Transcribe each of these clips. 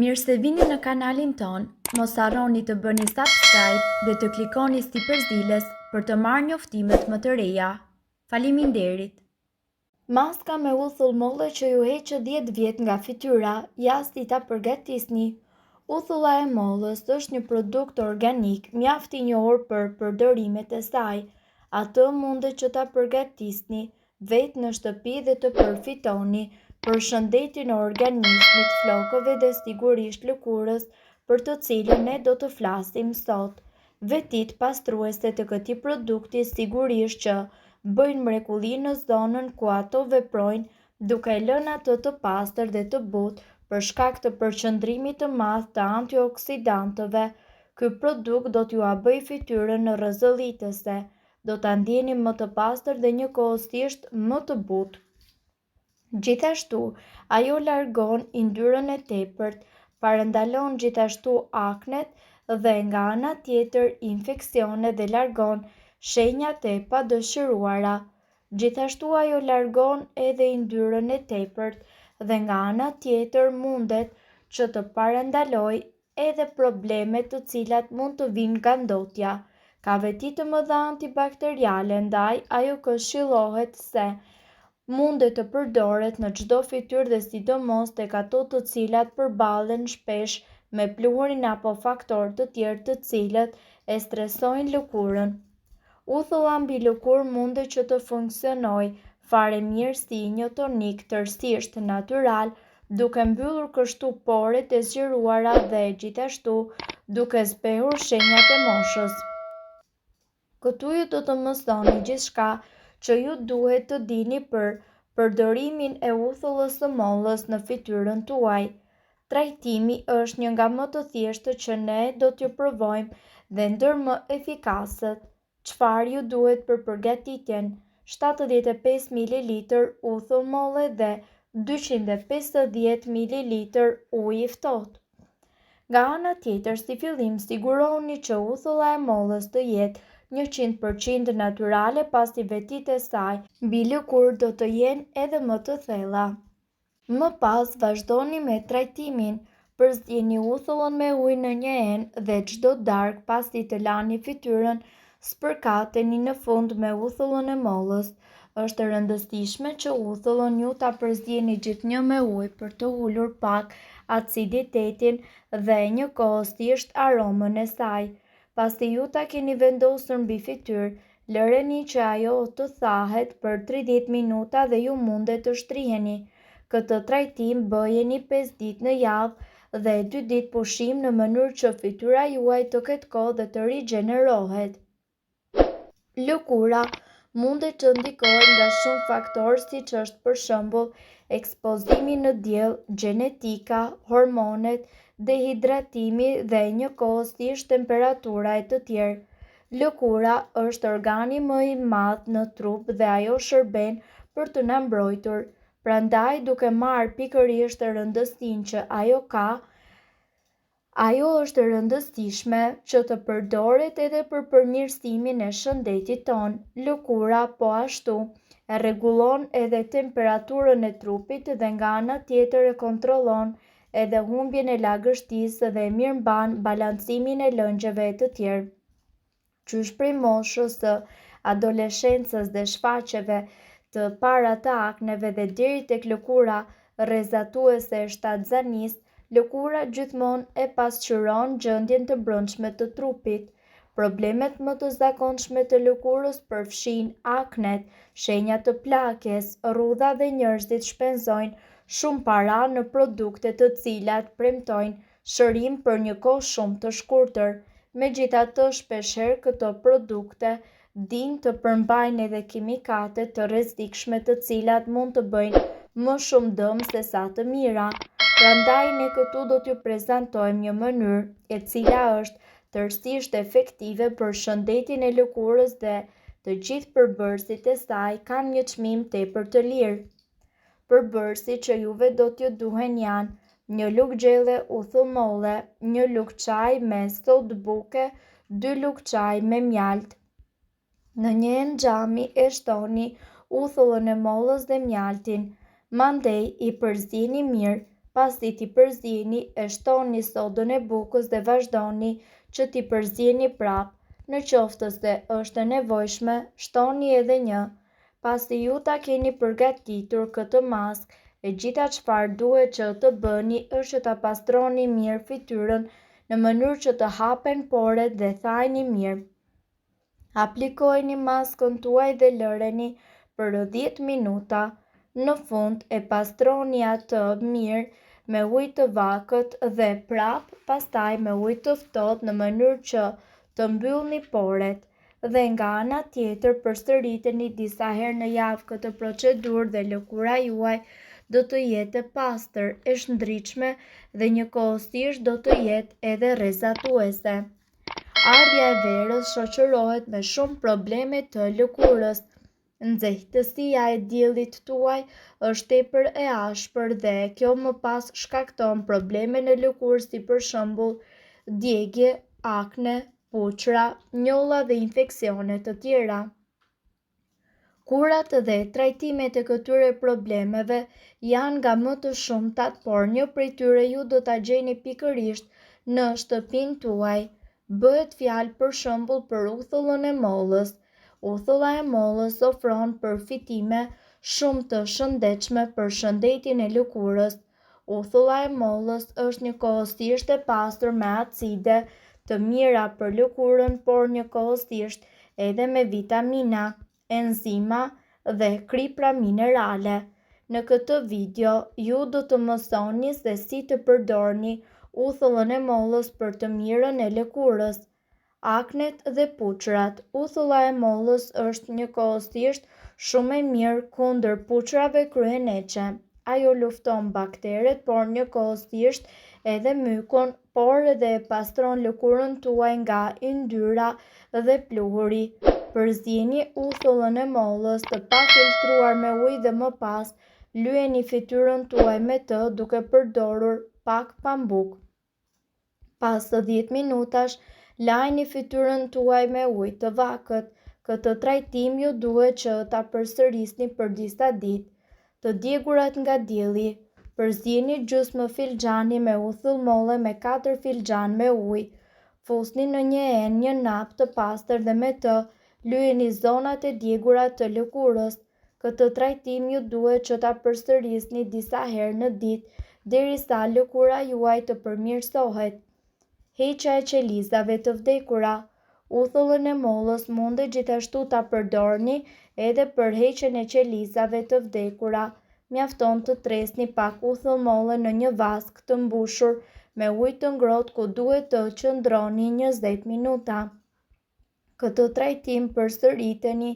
Mirë se vini në kanalin ton, mos harroni të bëni subscribe dhe të klikoni si përzdiles për të marrë njoftimet më të reja. Faleminderit! Maska me uthull molle që ju heqë 10 vjet nga fytyra, jasti ta përgatisni. Uthulla e mollës është një produkt organik mjaft i njohur për përdorimet e saj. Atë mundet që ta përgatisni vetë në shtëpi dhe të përfitoni për shëndetin e organizmit, flokëve dhe sigurisht lëkurës, për të cilën ne do të flasim sot. Vetit pastruese të këtij produkti sigurisht që bëjnë mrekulli në zonën ku ato veprojnë, duke lënë atë të pastër dhe të butë për shkak të përqendrimit të madh të antioksidantëve. Ky produkt do t'ju a bëj fytyrën rrezëllitëse, do ta ndjeni më të pastër dhe njëkohësisht më të butë. Gjithashtu, ajo largon yndyrën e tepërt, parandalon gjithashtu aknet dhe nga ana tjetër infeksionet dhe largon shenjat e padëshiruara. Gjithashtu ajo largon edhe yndyrën e tepërt dhe nga ana tjetër mundet që të parandaloj edhe problemet të cilat mund të vinë nga ndotja. Ka veti të mëdha antibakteriale, ndaj ajo këshillohet se mundet të përdoret në çdo fytyrë dhe sidomos tek ato të cilat përballen shpesh me pluhurin apo faktorë të tjerë të cilët e stresojnë lëkurën. Uthulla mbi lëkurë mundet që të funksionojë fare mirë si një tonik tërësisht natyral, duke mbyllur kështu poret e zgjeruara dhe gjithashtu duke zbehur shenjat e moshës. Këtu ju do të mësoni gjithçka që ju duhet të dini për përdorimin e uthullës së mollës në fytyrën tuaj. Trajtimi është një nga më të thjeshtë që ne do t'ju provojmë dhe ndër më efikasët. Çfarë ju duhet për përgatitjen? 75 ml uthull molle dhe 250 ml ujë i ftohtë. Nga ana tjetër, si fillim sigurohuni që uthulla e mollës të jetë 100% natyrale, pasi vetitë e saj mbi lëkurë do të jenë edhe më të thella. Më pas vazhdoni me trajtimin. Përzgjini uthullën me ujë në një enë dhe çdo darkë pasi të lani fytyrën, spërkateni në fund me uthullën e mollës. Është e rëndësishme që uthullën ju ta përzgjini gjithnjë me ujë për të ulur pak aciditetin dhe njëkohësisht aromën e saj. Pasi ju ta keni vendosur mbi fytyrë, lëreni që ajo të thahet për 30 minuta dhe ju mundet të shtriheni. Këtë trajtim bëjeni 5 ditë në javë dhe 2 ditë pushim në mënyrë që fytyra juaj të ketë kohë dhe të rigjenerohet. Lëkura mundet të ndikohet nga shumë faktorë, siç është për shembull ekspozimi në diell, gjenetika, hormonet, dehidratimi dhe njëkohësisht temperatura e të tjerë. Lëkura është organi më i madh në trup dhe ajo shërben për të na mbrojtur. Prandaj, duke marrë pikërisht rëndësinë që ajo ka, ajo është e rëndësishme që të përdoret edhe për përmirësimin e shëndetit ton. Lëkura po ashtu e rregullon edhe temperaturën e trupit dhe nga ana tjetër e kontrollon edhe humbjen e lagështisë dhe mirëmban balancimin e lëngjeve e të tjerë. Qysh prej moshës së adoleshencës dhe shfaqjeve të para të akneve dhe deri tek lëkura rrezatuese e shtatzanisë, lëkura gjithmonë e pasqyron gjendjen të brendshme të trupit. Problemet më të zakonshme të lëkurës përfshijnë aknet, shenja të plakjes, rrudha dhe njerëzit shpenzojnë shumë para në produkte të cilat premtojnë shërim për një kohë shumë të shkurtër. Megjithatë, shpeshherë këto produkte dinë të përmbajnë edhe kimikate të rrezikshme të cilat mund të bëjnë më shumë dëm se sa të mira. Prandaj ne këtu do t'ju prezantojmë një mënyrë e cila është tërësisht efektive për shëndetin e lëkurës dhe të gjithë përbërësit e saj kanë një çmim tepër të lirë. Përbërësit që juve do t'ju duhen janë një lugë gjelle uthull molle, një lugë çaj me sodë buke, 2 lugë çaj me mjalt. Në një enë xhami e shtoni uthullën e mollës dhe mjaltin, mandej i përzgjini mirë. pasi t'i përzjeni e shtoni sodën e bukës dhe vazhdoni që t'i përzjeni prap. Në qoftë se është e nevojshme, shtoni edhe një. Pasi ju ta keni përgatitur këtë maskë, e gjitha çfarë duhet që të bëni është që ta pastroni mirë fytyrën në mënyrë që të hapen poret dhe thajni mirë. Aplikojeni maskën tuaj dhe lëreni për 10 minuta. Në fund e pastroni atë mirë me ujë të vakët dhe prap pastaj me ujë të ftohtë në mënyrë që të mbyllni poret. Dhe nga ana tjetër përsëriteni disa herë në javë këtë procedurë dhe lëkura juaj do të jetë e pastër, e shëndritshme dhe njëkohësisht do të jetë edhe rrezatuese. Ardhja e verës shoqërohet me shumë probleme të lëkurës. Nxehtësia e diellit tuaj është tepër e ashpër dhe kjo më pas shkakton probleme në lëkurë si për shembull djegje, akne, puçra, njolla dhe infeksione të tjera. Kurat dhe trajtimet e këtyre problemeve janë nga më të shumtat, por një prej tyre ju do ta gjeni pikërisht në shtëpinë tuaj. Bëhet fjalë për shembull për uthullën e mollës. Uthulla e mollës ofron përfitime shumë të shëndetshme për shëndetin e lëkurës. Uthulla e mollës është njëkohësisht e pastër me acide të mira për lëkurën, por njëkohësisht edhe me vitamina, enzima dhe kripra minerale. Në këtë video ju do të mësoni se si të përdorni uthullën e mollës për të mirën e lëkurës. Aknet dhe puçrat. Uthulla e mollës është njëkohësisht shumë e mirë kundër puçrave kryeneçe. Ajo lufton bakteret, por njëkohësisht edhe mykun, por edhe e pastron lëkurën tuaj nga yndyra dhe pluhuri. Përzjeni uthullën e mollës të pafiltruar me ujë dhe më pas lyeni fytyrën tuaj me të duke përdorur pak pambuk. Pas 10 minutash, lajni fytyrën tuaj me ujë të vakët. Këtë trajtim ju duhet që ta përsërisni për disa ditë. Të djegurat nga dielli. Përzjeni gjysmë filxhani me uthull molle me 4 filxhan me ujë. Fusni në një enë një nap të pastër dhe me të lyeni zonat e djegura të lëkurës. Këtë trajtim ju duhet që ta përsërisni disa herë në ditë derisa lëkura juaj të përmirësohet. Heqja e qelizave të vdekura. Uthullën e mollës mundet gjithashtu ta përdorni edhe për heqjen e qelizave të vdekura. Mjafton të tresni pak uthull molle në një vask të mbushur me ujë të ngrohtë ku duhet të qëndroni 20 minuta. Këtë trajtim përsëriteni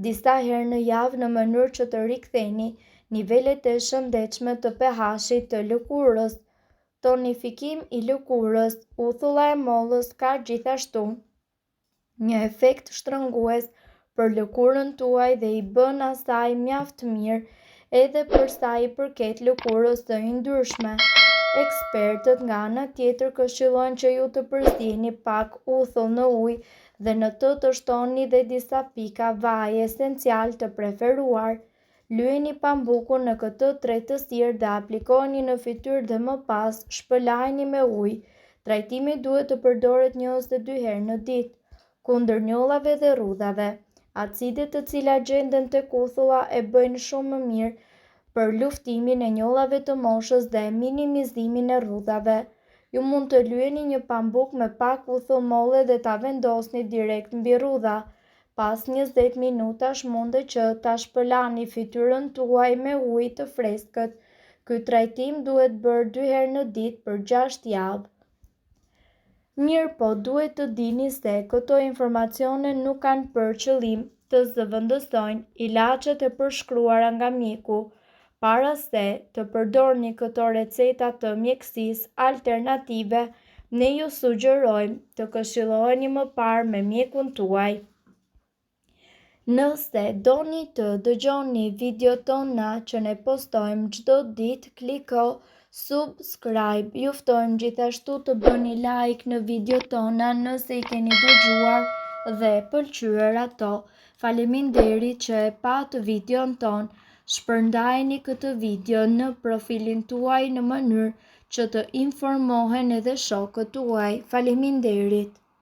disa herë në javë në mënyrë që të riktheni nivelet e shëndetshme të pH-it të lëkurës. Tonifikim i lëkurës. Uthulla e mollës ka gjithashtu një efekt shtrëngues për lëkurën tuaj dhe i bën asaj mjaft mirë edhe për sa i përket lëkurës së yndyrshme. Ekspertët nga ana tjetër këshillojnë që ju të përzjeni pak uthull në ujë dhe në të shtoni dhe disa pika vaje esencial të preferuar. Lyeni pambukun në këtë tretësirë dhe aplikojeni në fytyrë dhe më pas shpëlajini me ujë. Trajtimi duhet të përdoret 1 ose 2 herë në ditë. Kundër njollave dhe rrudhave. Acidet të cilat gjenden tek uthulla e bëjnë shumë më mirë për luftimin e njollave të moshës dhe minimizimin e rrudhave. Ju mund të lyeni një pambuk me pak uthull molle dhe ta vendosni direkt mbi rrudha. Pas 20 minutash mundet që ta shpëlani fytyrën tuaj me ujë të freskët. Ky trajtim duhet bërë 2 herë në ditë për 6 javë. Mirë po duhet të dini se këto informacione nuk kanë për qëllim të zëvendësojnë ilaçet e përshkruara nga mjeku. Para se të përdorni këto receta të mjekësisë alternative, ne ju sugjerojmë të këshilloheni më parë me mjekun tuaj. Nëse doni të dëgjoni video tona që ne postojmë çdo ditë, kliko subscribe. Ju ftojmë gjithashtu të bëni like në video tona nëse i keni dëgjuar dhe pëlqyer ato. Faleminderit që e pat videon ton. Shpërndajeni këtë video në profilin tuaj në mënyrë që të informohen edhe shokët tuaj. Faleminderit!